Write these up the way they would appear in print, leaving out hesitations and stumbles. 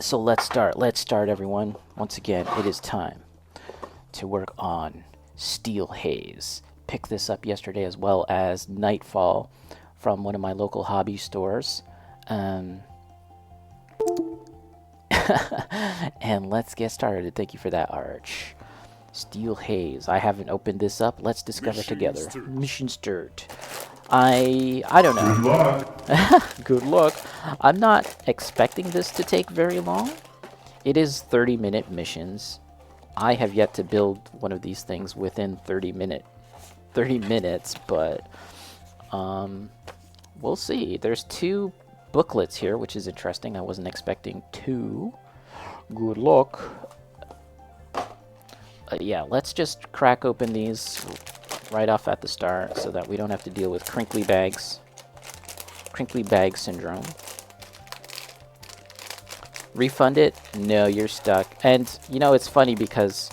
So let's start. Let's start, everyone. Once again, it is time to work on Steel Haze. Picked this up yesterday as well as Nightfall from one of my local hobby stores. Um, and let's get started. Thank you for that, Arch. Steel Haze. I haven't opened this up. Let's discover together. Mission start. I don't Good know. luck. Good luck. I'm not expecting this to take very long. It is 30-minute missions. I have yet to build one of these things within 30 minutes, but we'll see. There's two booklets here, which is interesting. I wasn't expecting two. Good luck. Yeah, let's just crack open these right off at the start so that we don't have to deal with crinkly bag syndrome. Refund it? No, you're stuck. And, you know, it's funny because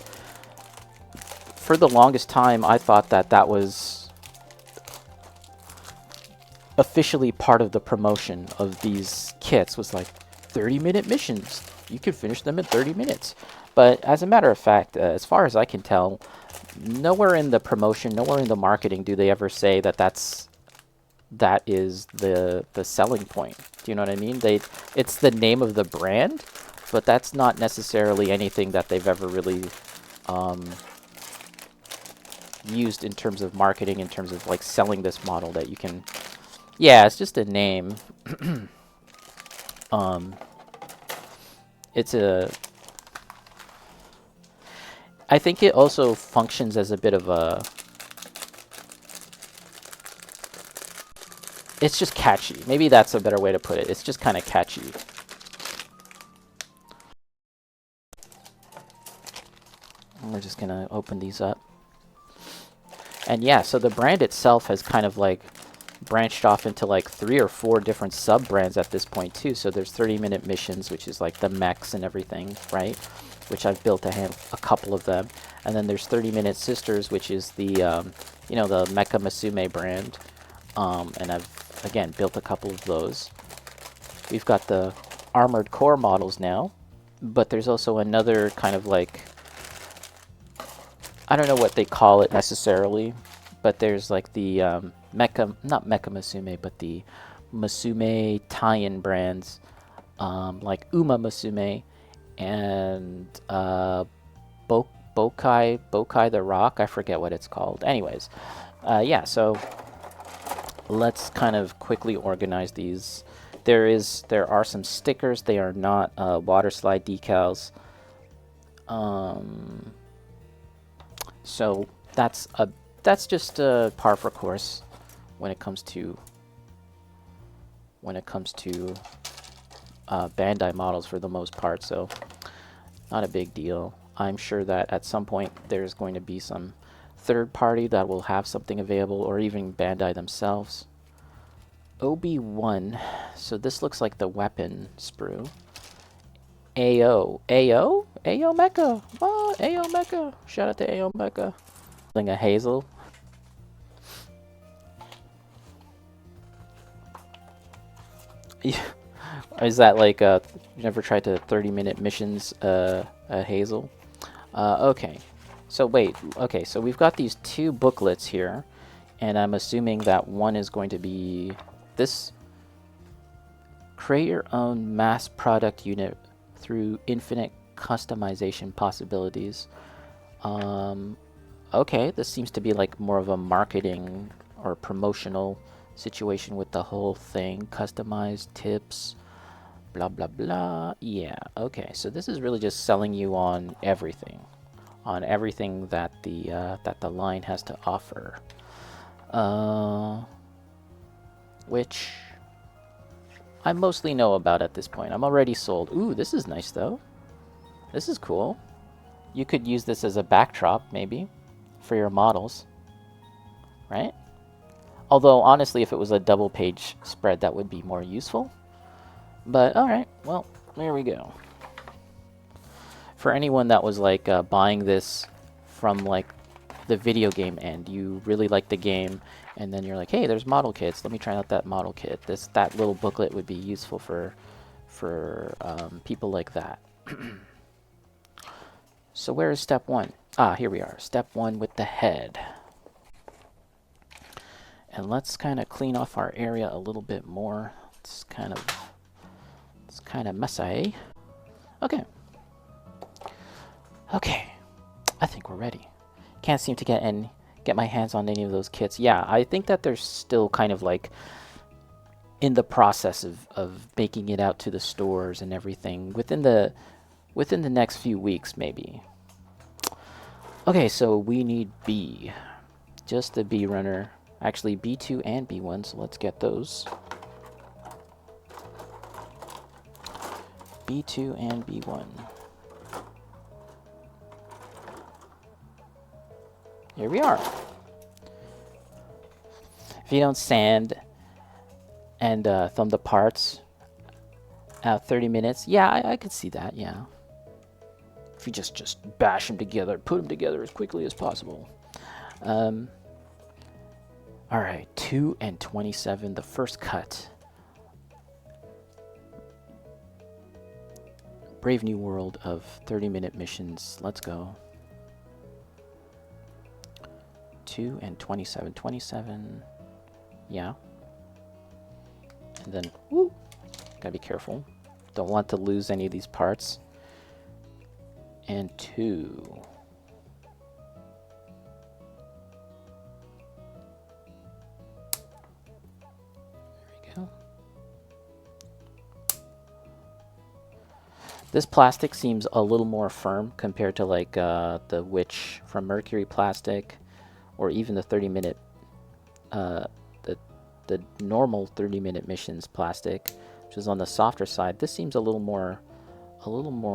for the longest time, I thought that that was officially part of the promotion of these kits, was like 30-minute missions. You can finish them in 30 minutes. But as a matter of fact, as far as I can tell, nowhere in the promotion, nowhere in the marketing do they ever say that that is the selling point. Do you know what I mean? It's the name of the brand, but that's not necessarily anything that they've ever really used in terms of marketing, in terms of like selling this model that you can. Yeah, it's just a name. It's a. I think it also functions as a bit of a. It's just catchy. Maybe that's a better way to put it. It's just kind of catchy. We're just gonna open these up. And yeah, so the brand itself has kind of like branched off into like 3 or 4 different sub-brands at this point too. So there's 30-minute missions, which is like the mechs and everything, right? Which I've built a couple of them. And then there's 30-minute sisters, which is the, you know, the Mecha Musume brand. And I've, again, built a couple of those. We've got the Armored Core models now, but there's also another kind of like, I don't know what they call it necessarily, but there's like the not Mecha Musume, but the Musume tie-in brands, like Uma Musume and Bokai the Rock. I forget what it's called. Anyways, yeah. So let's kind of quickly organize these. There are some stickers. They are not water slide decals. So that's just par for course when it comes to Bandai models for the most part. So not a big deal. I'm sure that at some point there's going to be some third party that will have something available, or even Bandai themselves. OB1. So this looks like the weapon sprue. AO. AO? AO Mecha. Oh, AO Mecha. Shout out to AO Mecha. A Hazel. Is that like you never tried to 30-minute missions Hazel? Okay. So wait. Okay, so we've got these 2 booklets here, and I'm assuming that one is going to be this. Create your own mass product unit through infinite customization possibilities. Okay, this seems to be like more of a marketing or promotional situation with the whole thing. Customized tips, blah blah blah. Yeah, okay. So this is really just selling you on everything that the line has to offer. Which I mostly know about at this point. I'm already sold. Ooh, this is nice though. This is cool. You could use this as a backdrop, maybe, for your models, right? Although, honestly, if it was a double-page spread, that would be more useful. But, alright, well, there we go. For anyone that was, like, buying this from, like, the video game end, you really like the game, and then you're like, hey, there's model kits. Let me try out that model kit. That little booklet would be useful for for people like that. So where is step one? Ah, here we are. Step one with the head. And let's kind of clean off our area a little bit more. It's kind of messy. Okay. Okay. I think we're ready. Can't seem to get my hands on any of those kits. Yeah, I think that they're still kind of like in the process of making it out to the stores and everything within the next few weeks maybe. Okay, so we need B. Just the B runner. Actually, B2 and B1, so let's get those. B2 and B1. Here we are. If you don't sand and thumb the parts out 30 minutes, yeah, I could see that, yeah. If you just bash them together, put them together as quickly as possible. All right, 2 and 27, the first cut. Brave New World of 30-minute missions. Let's go. 2 and 27. 27. Yeah. And then, woo, gotta be careful. Don't want to lose any of these parts. And 2. This plastic seems a little more firm compared to like the Witch from Mercury plastic, or even the 30-minute, the normal 30-minute missions plastic, which is on the softer side. This seems a little more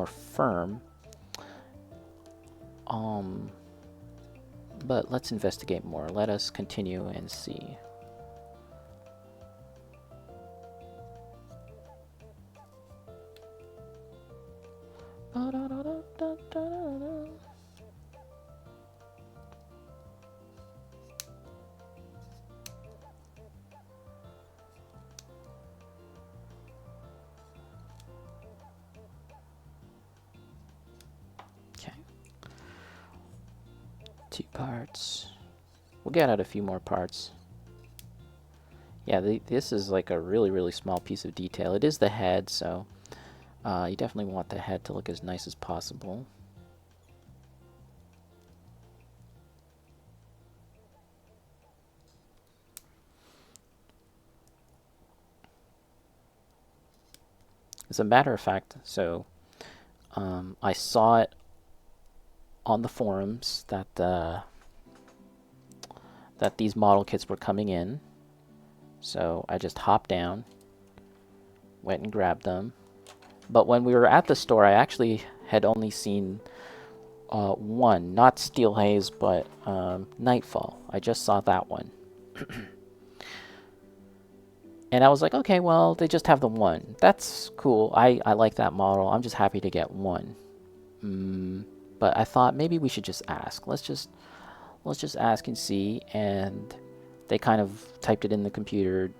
firm. But let's investigate more. Let us continue and see. Okay. 2 parts. We'll get out a few more parts. Yeah, this is like a really small piece of detail. It is the head, so you definitely want the head to look as nice as possible. As a matter of fact, so I saw it on the forums that that these model kits were coming in. So I just hopped down, went and grabbed them. But when we were at the store, I actually had only seen one, not Steel Haze, but Nightfall. I just saw that one. And I was like, okay, well, they just have the one. That's cool. I like that model. I'm just happy to get one. But I thought maybe we should just ask. Let's just ask and see. And they kind of typed it in the computer,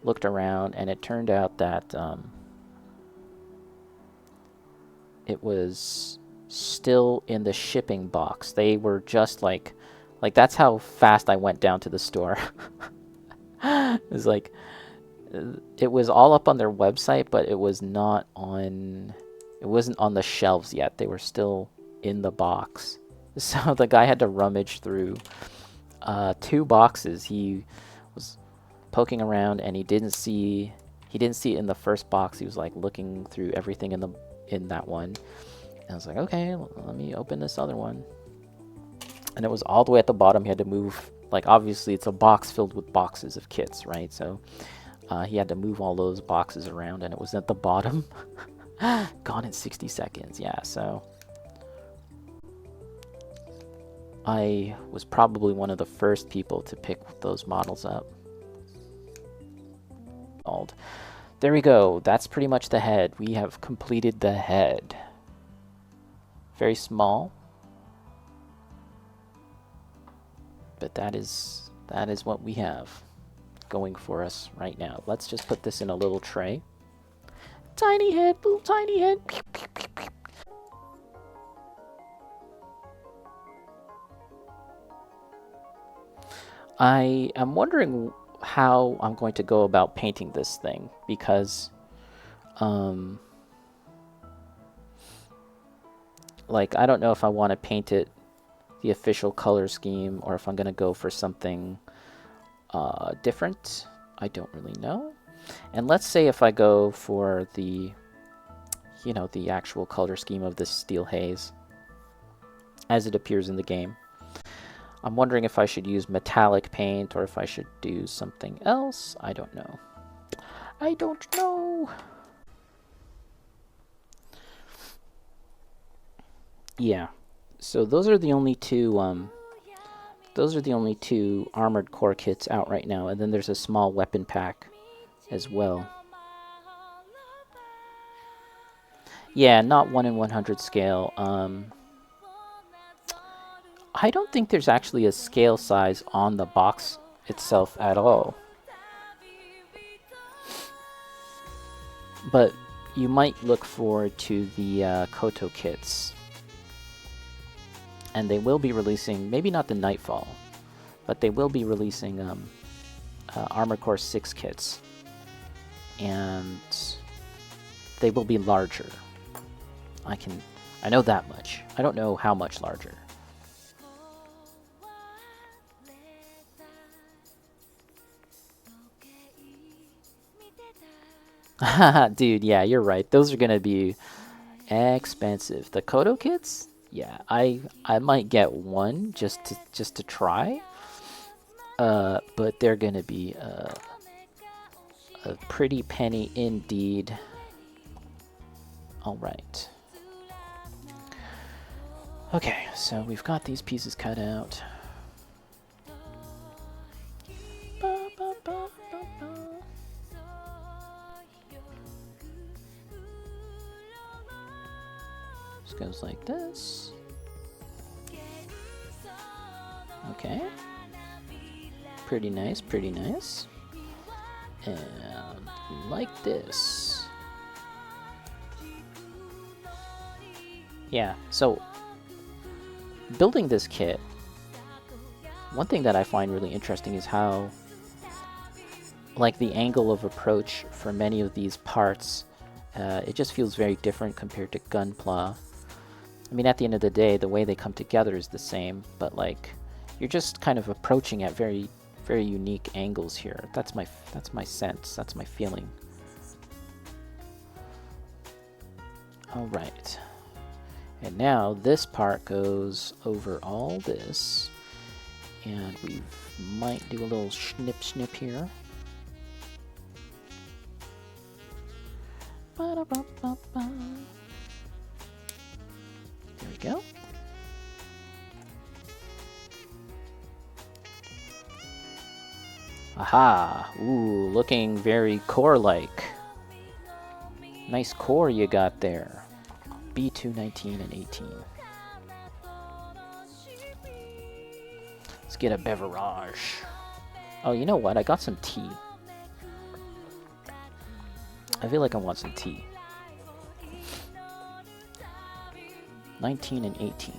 looked around, and it turned out that it was still in the shipping box. They were just like that's how fast I went down to the store. It was like, it was all up on their website, but it wasn't on the shelves yet. They were still in the box. So the guy had to rummage through 2 boxes. He was poking around and he didn't see it in the first box. He was like looking through everything in that one. And I was like, okay, let me open this other one. And it was all the way at the bottom. He had to move, like, obviously it's a box filled with boxes of kits, right? So he had to move all those boxes around, and it was at the bottom. Gone in 60 seconds, yeah, so I was probably one of the first people to pick those models up. There we go. That's pretty much the head. We have completed the head. Very small, but that is what we have going for us right now. Let's just put this in a little tray. tiny head, little tiny head. I am wondering how I'm going to go about painting this thing, because like, I don't know if I want to paint it the official color scheme or if I'm going to go for something different. I don't really know. And let's say if I go for the, you know, the actual color scheme of this Steel Haze as it appears in the game. I'm wondering if I should use metallic paint or if I should do something else. I don't know. I don't know. Yeah. So those are the only two armored core kits out right now, and then there's a small weapon pack as well. Yeah, not 1 in 100 scale. I don't think there's actually a scale size on the box itself at all. But you might look forward to the Koto kits. And they will be releasing, maybe not the Nightfall, but they will be releasing Armored Core 6 kits. And they will be larger. I know that much. I don't know how much larger. Dude, yeah, you're right. Those are gonna be expensive. The Koto kits? Yeah, I might get one just to try. But they're gonna be a pretty penny indeed. All right. Okay, so we've got these pieces cut out. This goes like this. Okay. Pretty nice, pretty nice. And like this. Yeah, so building this kit, one thing that I find really interesting is how, like, the angle of approach for many of these parts, it just feels very different compared to Gunpla. I mean, at the end of the day, the way they come together is the same, but, like, you're just kind of approaching at very, very unique angles here. That's my sense. That's my feeling. All right. And now this part goes over all this, and we might do a little snip here. Ba-da-ba-ba-ba. There we go. Aha! Ooh, looking very core-like. Nice core you got there. B2, 19, and 18. Let's get a beverage. Oh, you know what? I got some tea. I feel like I want some tea. 19 and 18.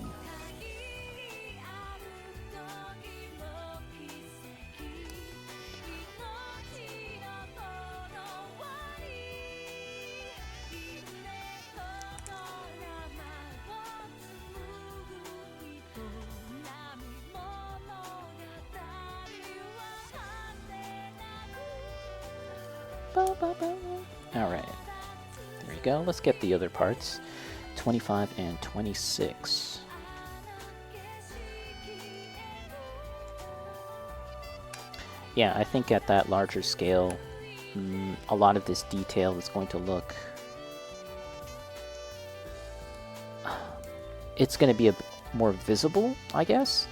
Alright, there we go. Let's get the other parts. 25 and 26. Yeah, I think at that larger scale, a lot of this detail is going to look... It's going to be a bit more visible, I guess.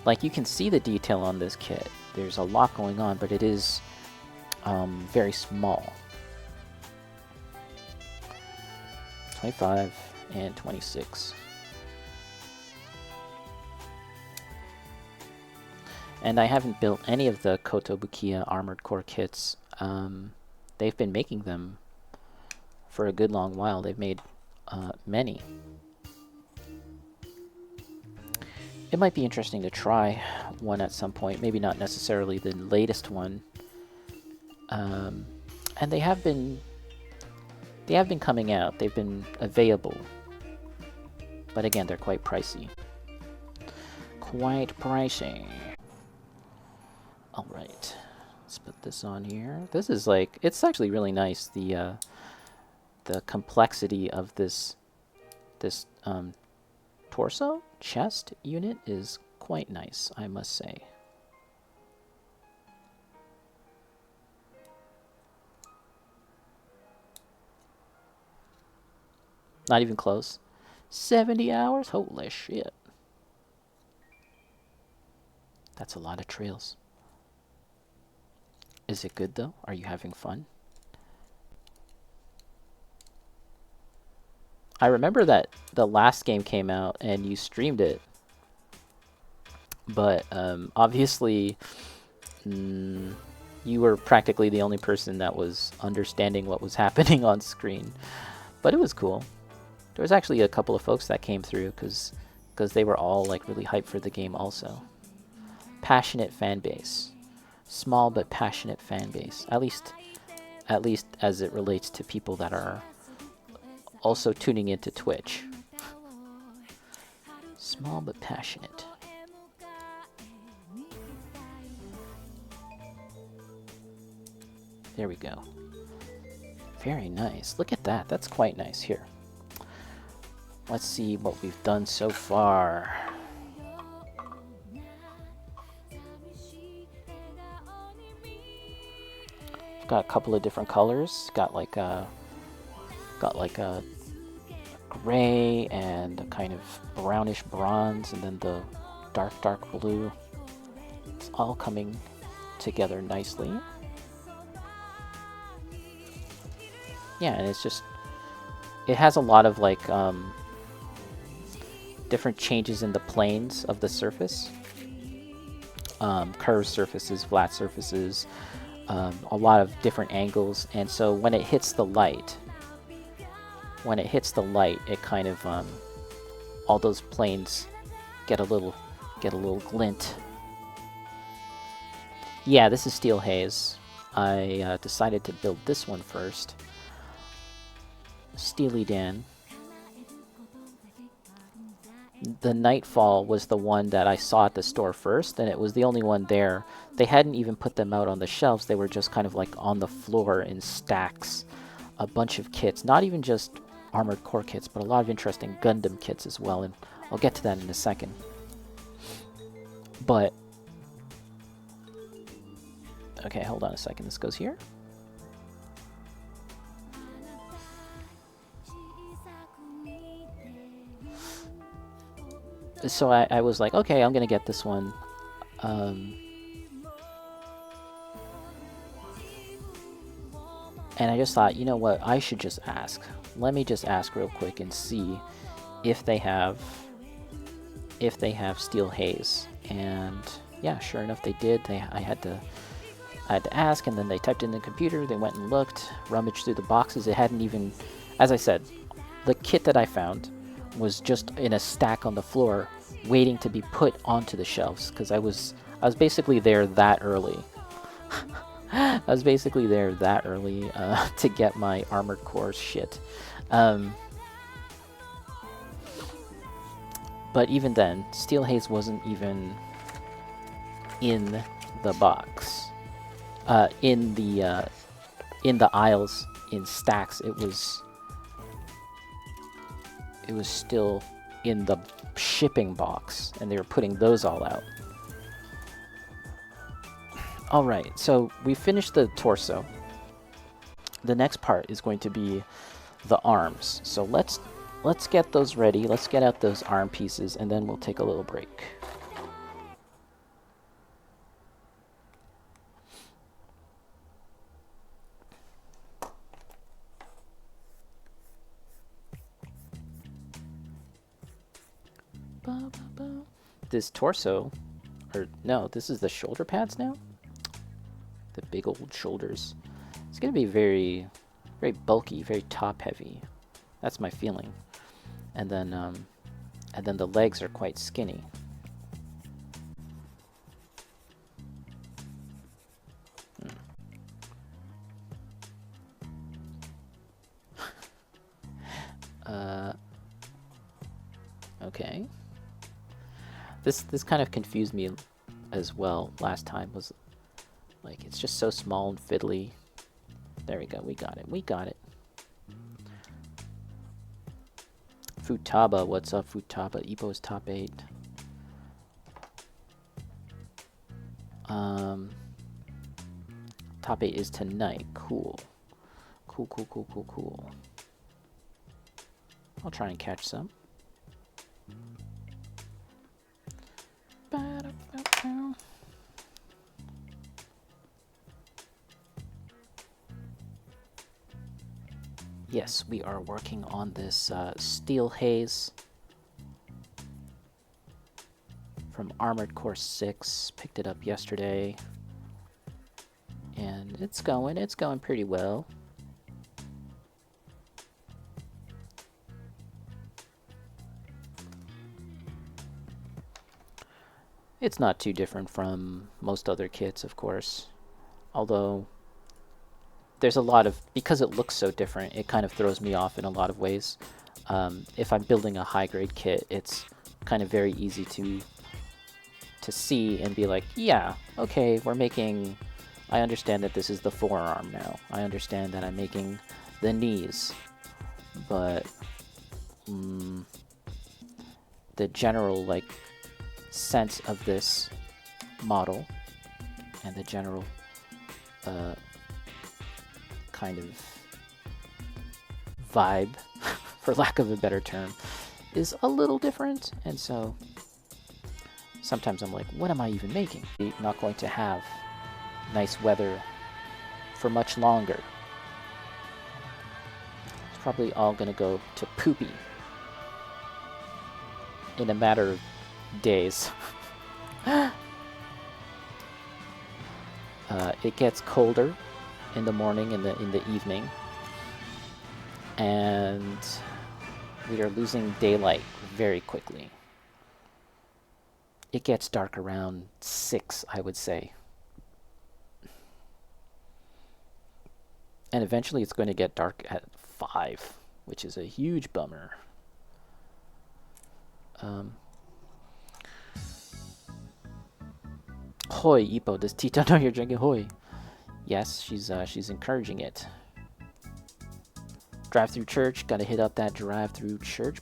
Like, you can see the detail on this kit. There's a lot going on, but it is very small. 25 and 26. And I haven't built any of the Kotobukiya Armored Core kits. They've been making them for a good long while. They've made many. It might be interesting to try one at some point. Maybe not necessarily the latest one. And they have been coming out. They've been available. But again, they're quite pricey. Quite pricey. All right. Let's put this on here. This is like, it's actually really nice. The complexity of this torso chest unit is quite nice, I must say. Not even close. 70 hours? Holy shit. That's a lot of trails. Is it good though? Are you having fun? I remember that the last game came out and you streamed it. But obviously you were practically the only person that was understanding what was happening on screen. But it was cool. There was actually a couple of folks that came through because they were all like really hyped for the game also. Passionate fan base. Small but passionate fan base. At least as it relates to people that are also tuning into Twitch. Small but passionate. There we go. Very nice. Look at that. That's quite nice. Here. Let's see what we've done so far. Got a couple of different colors. Got like a gray and a kind of brownish bronze, and then the dark blue. It's all coming together nicely. Yeah, and it's just, it has a lot of like different changes in the planes of the surface. Curved surfaces, flat surfaces, a lot of different angles, and so when it hits the light, it kind of all those planes get a little glint. Yeah, this is Steel Haze. I decided to build this one first. Steely Dan. The Nightfall was the one that I saw at the store first, and it was the only one there. They hadn't even put them out on the shelves. They were just kind of like on the floor in stacks. A bunch of kits, not even just Armored Core kits, but a lot of interesting Gundam kits as well, and I'll get to that in a second. But, okay, hold on a second. This goes here. So I was like, okay, I'm gonna get this one. And I just thought, you know what, I should just ask. Let me just ask real quick and see if they have Steel Haze. And yeah, sure enough they did. I had to ask, and then they typed in the computer, they went and looked, rummaged through the boxes. It hadn't even, as I said, the kit that I found was just in a stack on the floor waiting to be put onto the shelves, because I was basically there that early. I was basically there that early to get my Armored Core shit. But even then, Steel Haze wasn't even in the box. In the aisles in stacks, it was still in the shipping box, and they were putting those all out. Alright, so we finished the torso. The next part is going to be the arms. So let's get those ready. Let's get out those arm pieces, and then we'll take a little break. This torso, or no, this is the shoulder pads now. The big old shoulders. It's gonna be very, very bulky, very top heavy. That's my feeling. And then the legs are quite skinny. Okay. This kind of confused me as well last time. Was like, it's just so small and fiddly. There we go. We got it. We got it. Futaba, what's up, Futaba? Ippo's top 8. Top 8 is tonight. Cool. Cool, cool, cool, cool, cool. I'll try and catch some. Yes, we are working on this Steel Haze from Armored Core 6. Picked it up yesterday. And it's going pretty well. It's not too different from most other kits, of course. Although, there's a lot of, because it looks so different, it kind of throws me off in a lot of ways. If I'm building a high-grade kit, it's kind of very easy to see and be like, yeah, okay, we're making... I understand that this is the forearm now. I understand that I'm making the knees. But the general, like, sense of this model and the general kind of vibe, for lack of a better term, is a little different. And so sometimes I'm like, what am I even making? I'm not going to have nice weather for much longer. It's probably all going to go to poopy in a matter of days. It gets colder in the morning and in the evening, and we are losing daylight very quickly. It gets dark around 6, I would say. And eventually it's going to get dark at 5, which is a huge bummer. Hoi, Ippo, does Tita know you're drinking hoi? Yes, she's encouraging it. Drive-through church, gotta hit up that drive-through church.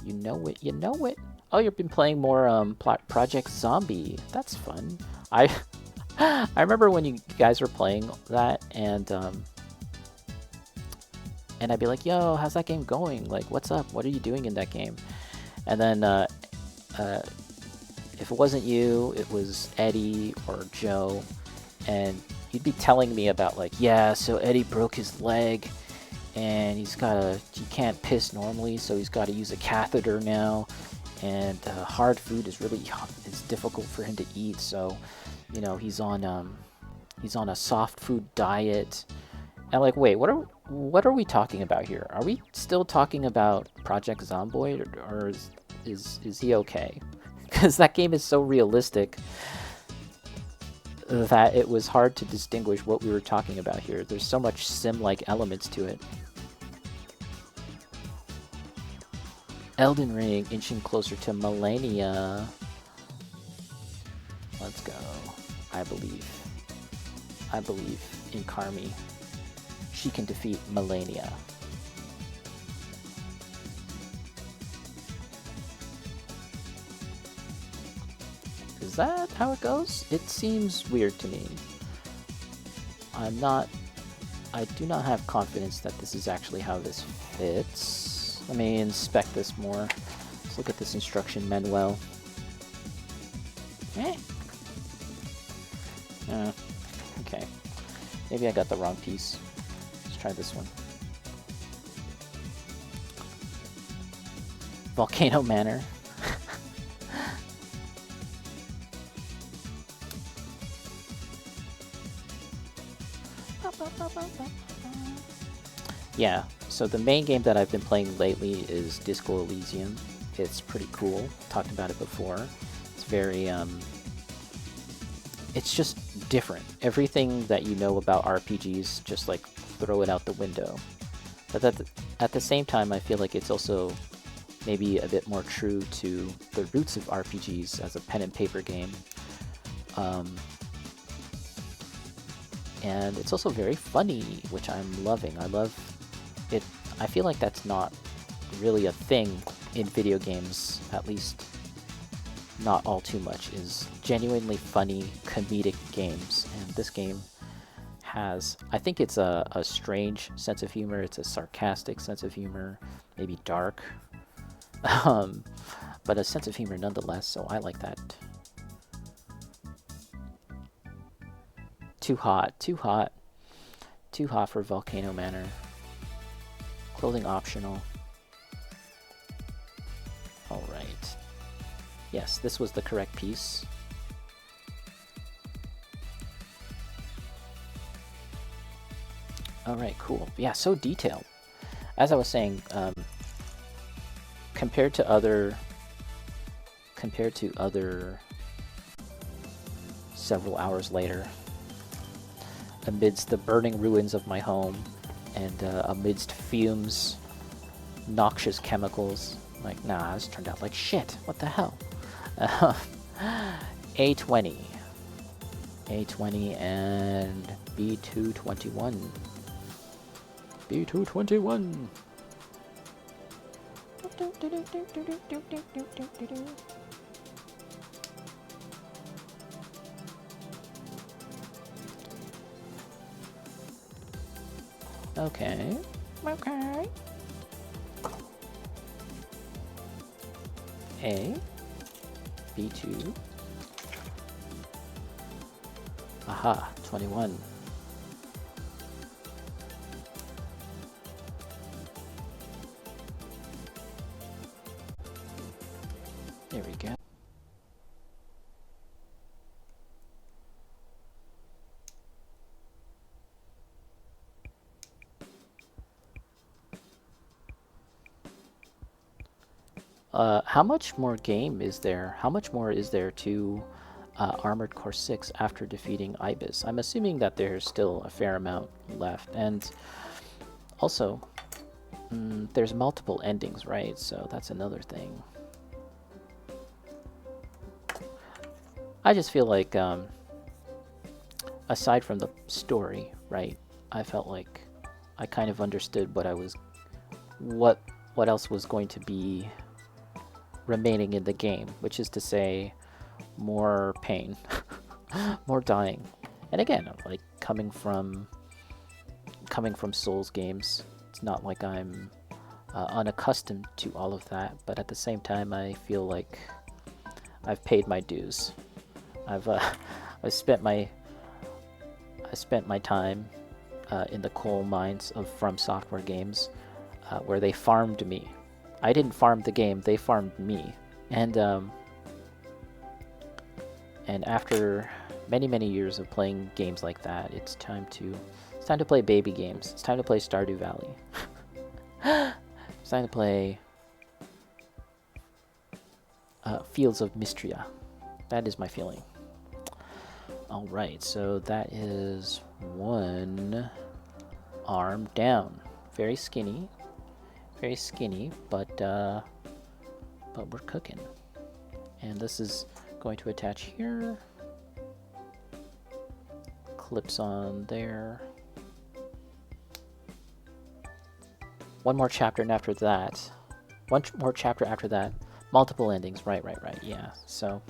You know it, you know it. Oh, you've been playing more Project Zombie. That's fun. I remember when you guys were playing that, and I'd be like, yo, how's that game going? Like, what's up? What are you doing in that game? And then if it wasn't you, it was Eddie or Joe, and you'd be telling me about, like, yeah, so Eddie broke his leg, and he can't piss normally, so he's got to use a catheter now, and hard food is difficult for him to eat, so, you know, he's on a soft food diet. And like, wait, what are we talking about here? Are we still talking about Project Zomboid, or is he okay? Because that game is so realistic that it was hard to distinguish what we were talking about here. There's so much sim-like elements to it. Elden Ring inching closer to Millennia. Let's go. I believe in Karmi. She can defeat Millennia. Is that how it goes? It seems weird to me. I do not have confidence that this is actually how this fits. Let me inspect this more. Let's look at this instruction manual. Okay. Maybe I got the wrong piece. Let's try this one. Volcano Manor. yeah, so the main game that I've been playing lately is Disco Elysium. It's pretty cool. Talked about it before. It's very, it's just different. Everything that you know about RPGs, just like throw it out the window. But at the same time, I feel like it's also maybe a bit more true to the roots of RPGs as a pen and paper game. And it's also very funny, which I'm loving. I love it. I feel like that's not really a thing in video games, at least not all too much, is genuinely funny, comedic games. And this game has, I think it's a strange sense of humor. It's a sarcastic sense of humor, maybe dark, but a sense of humor nonetheless, so I like that. Too hot, too hot. Too hot for Volcano Manor. Clothing optional. Alright. Yes, this was the correct piece. Alright, cool. Yeah, so detailed. As I was saying, compared to other several hours later, amidst the burning ruins of my home and amidst fumes, noxious chemicals, like, nah, this turned out like shit. What the hell? A20 and B221. B221. Okay. Okay. A. B2. Aha, 21. There we go. How much more game is there? How much more is there to Armored Core 6 after defeating Ibis? I'm assuming that there's still a fair amount left. And also, there's multiple endings, right? So that's another thing. I just feel like, aside from the story, right, I felt like I kind of understood what else was going to be remaining in the game, which is to say, more pain, more dying. And again, like coming from Souls games, it's not like I'm unaccustomed to all of that, but at the same time, I feel like I've paid my dues. I've I spent my time in the coal mines of From Software games, where they farmed me. I didn't farm the game; they farmed me. And after many years of playing games like that, it's time to play baby games. It's time to play Stardew Valley. It's time to play Fields of Mistria. That is my feeling. Alright, so that is one arm down. Very skinny, but we're cooking. And this is going to attach here. Clips on there. One more chapter, and after that, one more chapter after that. Multiple endings. Right. Yeah. So,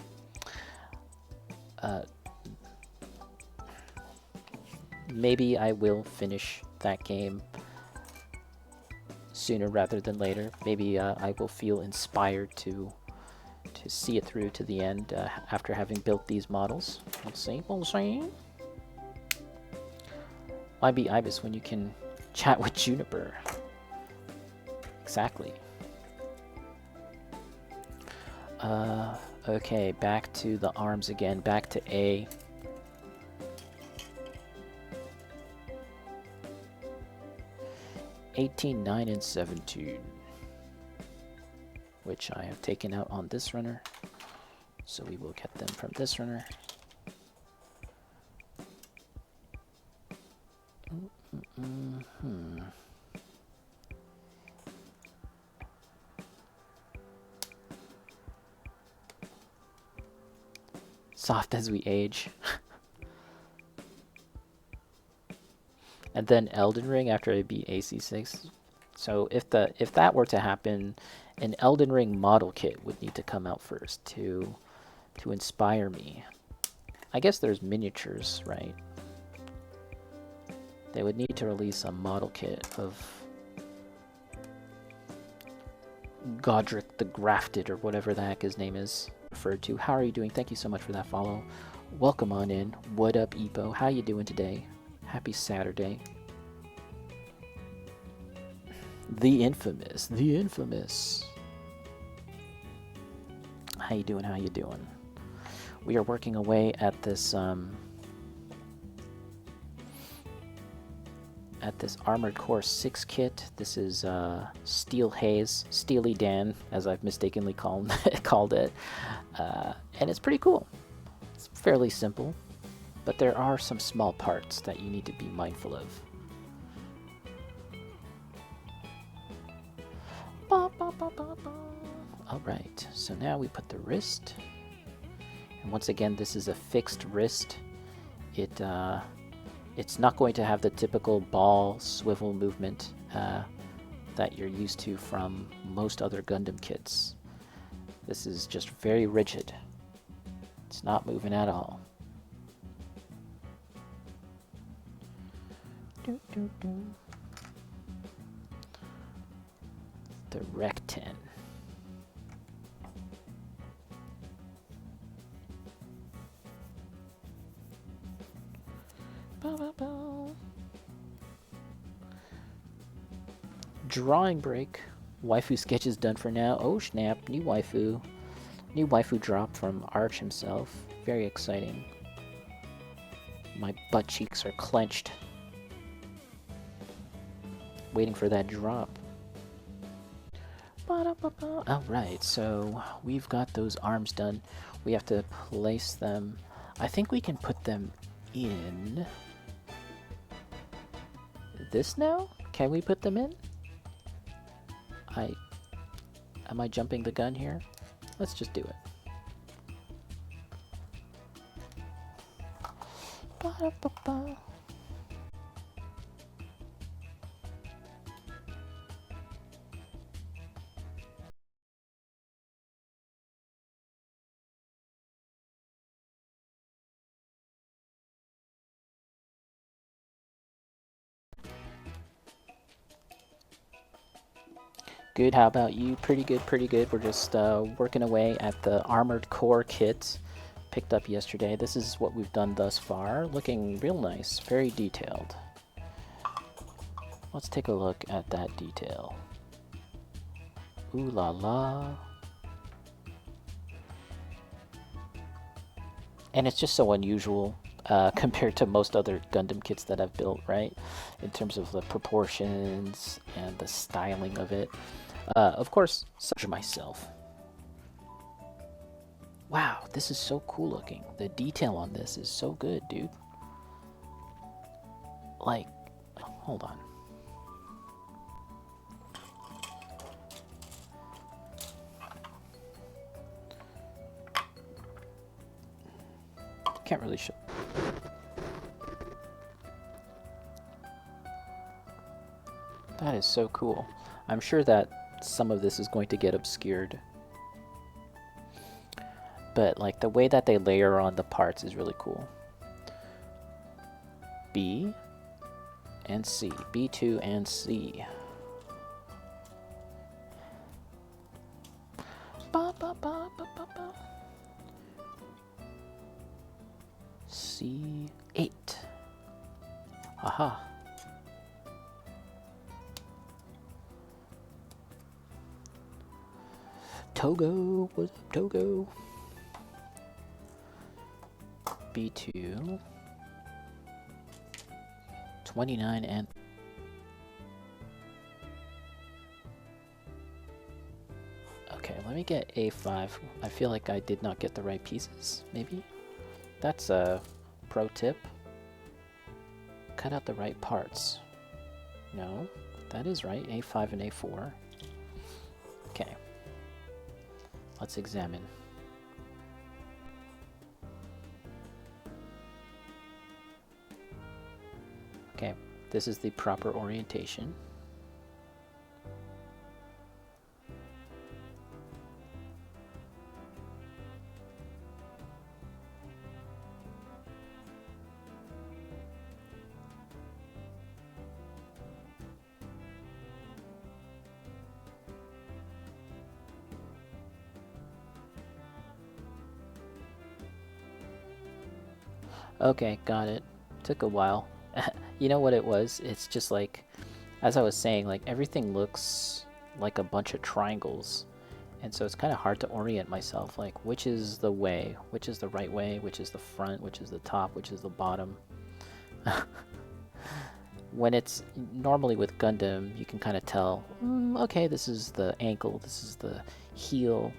maybe I will finish that game sooner rather than later. Maybe I will feel inspired to see it through to the end after having built these models. We'll see. Why be Ibis when you can chat with Juniper? Exactly. Okay, back to the arms again. Back to A. 18, 9, and 17. Which I have taken out on this runner. So we will get them from this runner. Soft as we age. And then Elden Ring after I beat AC6. So if that were to happen, an Elden Ring model kit would need to come out first to inspire me. I guess there's miniatures, right? They would need to release a model kit of Godric the Grafted, or whatever the heck his name is referred to. How are you doing? Thank you so much for that follow. Welcome on in. What up, Epo? How you doing today? Happy Saturday. The infamous. The infamous. How you doing? How you doing? We are working away at this Armored Core 6 kit. This is Steel Haze, Steely Dan, as I've mistakenly called it. And it's pretty cool. It's fairly simple, but there are some small parts that you need to be mindful of. Alright, so now we put the wrist. And once again, this is a fixed wrist. It's not going to have the typical ball swivel movement that you're used to from most other Gundam kits. This is just very rigid. It's not moving at all. The Rectin. Drawing break. Waifu sketches done for now. Oh snap, new waifu. New waifu drop from Arch himself. Very exciting. My butt cheeks are clenched. Waiting for that drop. Alright, so we've got those arms done. We have to place them. I think we can put them in this now? Can we put them in? Am I jumping the gun here? Let's just do it. Good, how about you? Pretty good, pretty good. We're just working away at the Armored Core kit picked up yesterday. This is what we've done thus far. Looking real nice, very detailed. Let's take a look at that detail. Ooh la la. And it's just so unusual compared to most other Gundam kits that I've built, right? In terms of the proportions and the styling of it. Of course, such myself. Wow, this is so cool looking. The detail on this is so good, dude. Like, hold on. Can't really show. That is so cool. I'm sure that some of this is going to get obscured. But like the way that they layer on the parts is really cool. B and C. B2 and C. Ba, ba, ba, ba, ba, ba. C8. Aha. Togo, what's up, Togo? B2. 29 and Okay, let me get A5. I feel like I did not get the right pieces, maybe? That's a pro tip. Cut out the right parts. No, that is right. A5 and A4. Okay. Let's examine. Okay, this is the proper orientation. Okay, got it. Took a while. You know what it was? It's just like, as I was saying, like everything looks like a bunch of triangles. And so it's kind of hard to orient myself, like which is the way, which is the right way, which is the front, which is the top, which is the bottom. When it's normally with Gundam, you can kind of tell, okay, this is the ankle, this is the heel,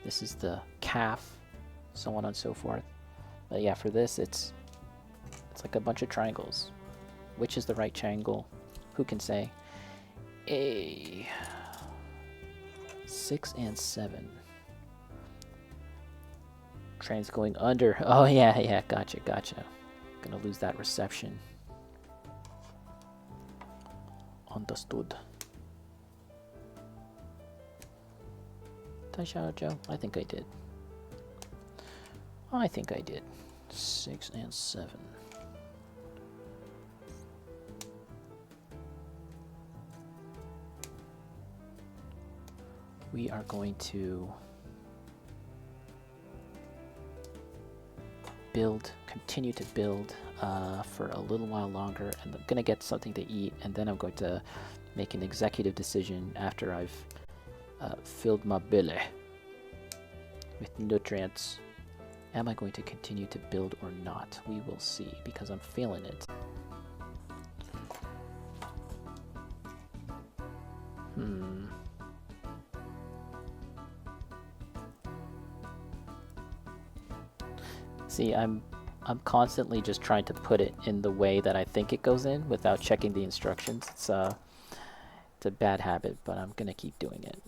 this is the calf, so on and so forth. But yeah, for this, it's like a bunch of triangles. Which is the right triangle? Who can say? 6 and 7. Train's going under. Oh yeah, gotcha. Gonna lose that reception. Understood. Taisha Joe? I think I did. 6 and 7. We are going to continue to build for a little while longer, and I'm gonna get something to eat, and then I'm going to make an executive decision after I've filled my belly with nutrients. Am I going to continue to build or not? We will see, because I'm feeling it. See, I'm constantly just trying to put it in the way that I think it goes in without checking the instructions. It's a bad habit, but I'm gonna keep doing it.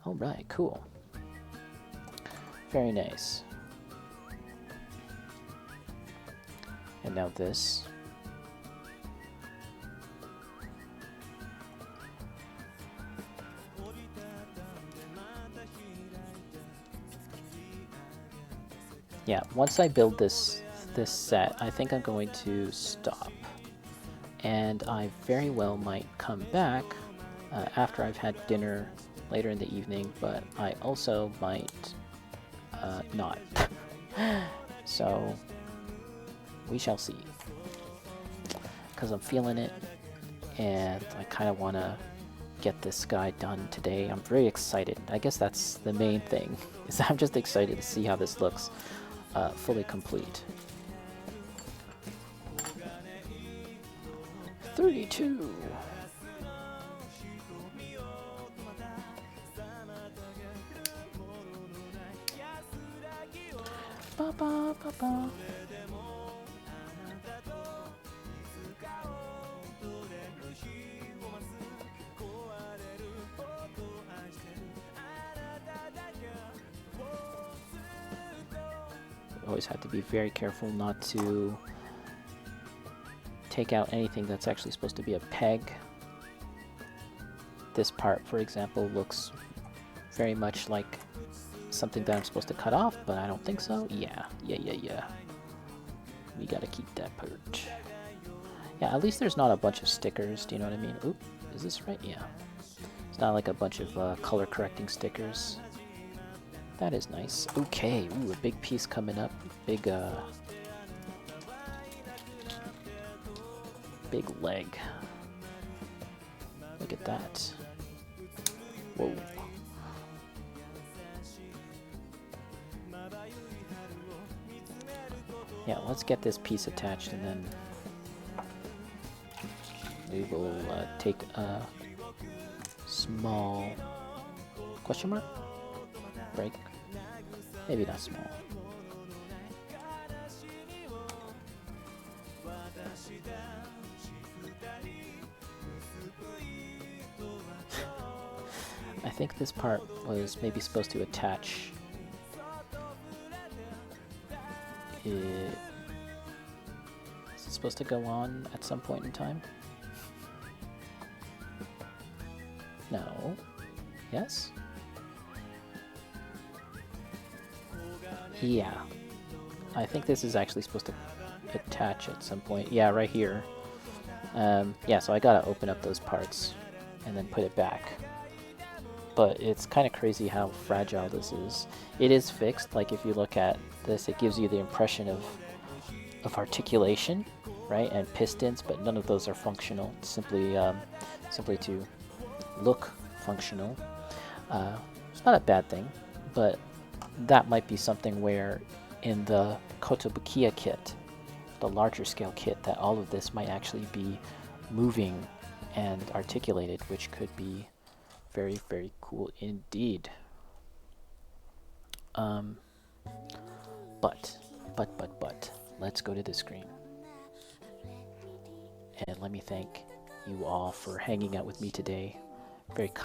Alright, cool. Very nice. And now this. Yeah, once I build this set, I think I'm going to stop. And I very well might come back after I've had dinner later in the evening, but I also might not. So we shall see. Because I'm feeling it, and I kind of want to get this guy done today. I'm very excited. I guess that's the main thing, is I'm just excited to see how this looks fully complete. 32. Ba ba ba ba. Always have to be very careful not to take out anything that's actually supposed to be a peg. This part, for example, looks very much like something that I'm supposed to cut off, but I don't think so. Yeah. We gotta keep that part. Yeah, at least there's not a bunch of stickers, do you know what I mean? Oop, is this right? Yeah. It's not like a bunch of color correcting stickers. That is nice. Okay, ooh, a big piece coming up. Big leg. Look at that. Whoa. Yeah, let's get this piece attached and then we will take a small question mark break. Maybe not small. I think this part was maybe supposed to attach it. Is it supposed to go on at some point in time? No. Yes? Yeah. I think this is actually supposed to attach at some point. Yeah, right here. Yeah, so I gotta open up those parts and then put it back. But it's kind of crazy how fragile this is. It is fixed. Like if you look at this, it gives you the impression of articulation, right, and pistons, but none of those are functional. It's simply to look functional. It's not a bad thing, but that might be something where in the Kotobukiya kit, the larger scale kit, that all of this might actually be moving and articulated, which could be very, very cool indeed. But, let's go to the screen. And let me thank you all for hanging out with me today. Very